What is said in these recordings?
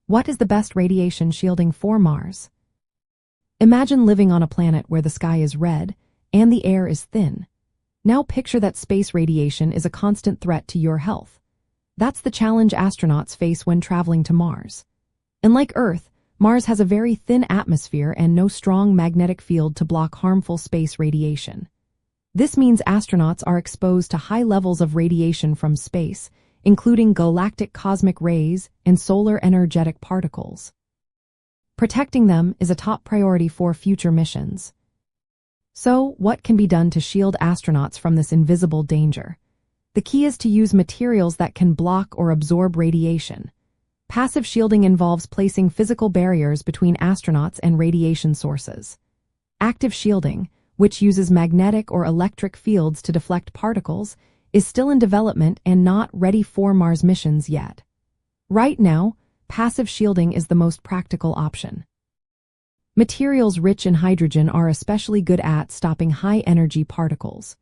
What is the best radiation shielding for Mars? Imagine living on a planet where the sky is red and the air is thin. Now picture that space radiation is a constant threat to your health. That's the challenge astronauts face when traveling to Mars. Unlike Earth, Mars has a very thin atmosphere and no strong magnetic field to block harmful space radiation. This means astronauts are exposed to high levels of radiation from space, including galactic cosmic rays and solar energetic particles. Protecting them is a top priority for future missions. So, what can be done to shield astronauts from this invisible danger? The key is to use materials that can block or absorb radiation. Passive shielding involves placing physical barriers between astronauts and radiation sources. Active shielding, which uses magnetic or electric fields to deflect particles, is still in development and not ready for Mars missions yet. Right now, passive shielding is the most practical option. Materials rich in hydrogen are especially good at stopping high-energy particles.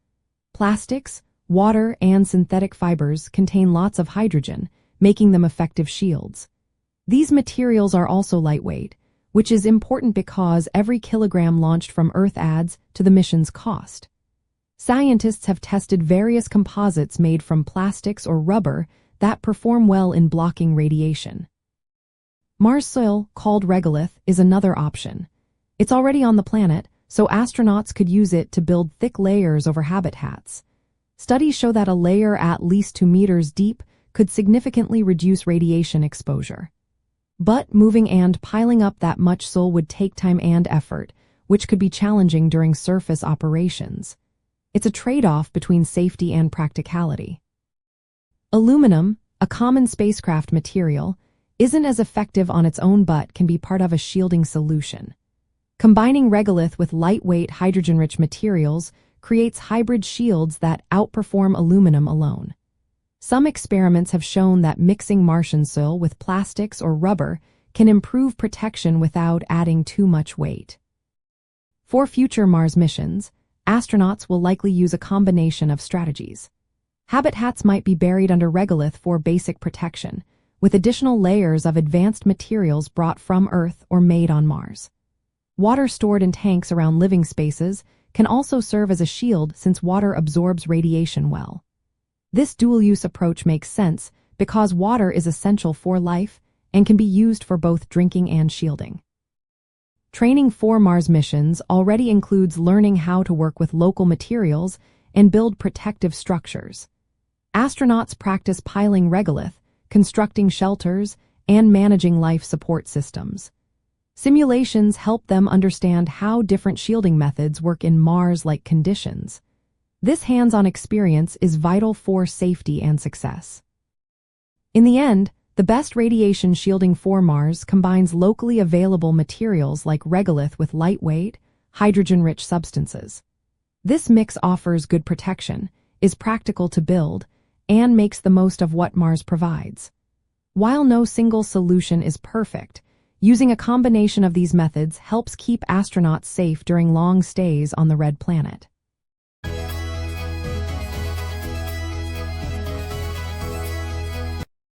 Plastics, water, and synthetic fibers contain lots of hydrogen, making them effective shields. These materials are also lightweight, which is important because every kilogram launched from Earth adds to the mission's cost. Scientists have tested various composites made from plastics or rubber that perform well in blocking radiation. Mars soil, called regolith, is another option. It's already on the planet, so astronauts could use it to build thick layers over habitats. Studies show that a layer at least 2 meters deep could significantly reduce radiation exposure. But moving and piling up that much soil would take time and effort, which could be challenging during surface operations. It's a trade-off between safety and practicality. Aluminum, a common spacecraft material, isn't as effective on its own but can be part of a shielding solution. Combining regolith with lightweight hydrogen-rich materials creates hybrid shields that outperform aluminum alone. Some experiments have shown that mixing Martian soil with plastics or rubber can improve protection without adding too much weight. For future Mars missions, astronauts will likely use a combination of strategies. Habitats might be buried under regolith for basic protection, with additional layers of advanced materials brought from Earth or made on Mars. Water stored in tanks around living spaces can also serve as a shield since water absorbs radiation well. This dual-use approach makes sense because water is essential for life and can be used for both drinking and shielding. Training for Mars missions already includes learning how to work with local materials and build protective structures. Astronauts practice piling regolith, constructing shelters, and managing life support systems. Simulations help them understand how different shielding methods work in Mars-like conditions. This hands-on experience is vital for safety and success. In the end, the best radiation shielding for Mars combines locally available materials like regolith with lightweight, hydrogen-rich substances. This mix offers good protection, is practical to build, and makes the most of what Mars provides. While no single solution is perfect, using a combination of these methods helps keep astronauts safe during long stays on the red planet.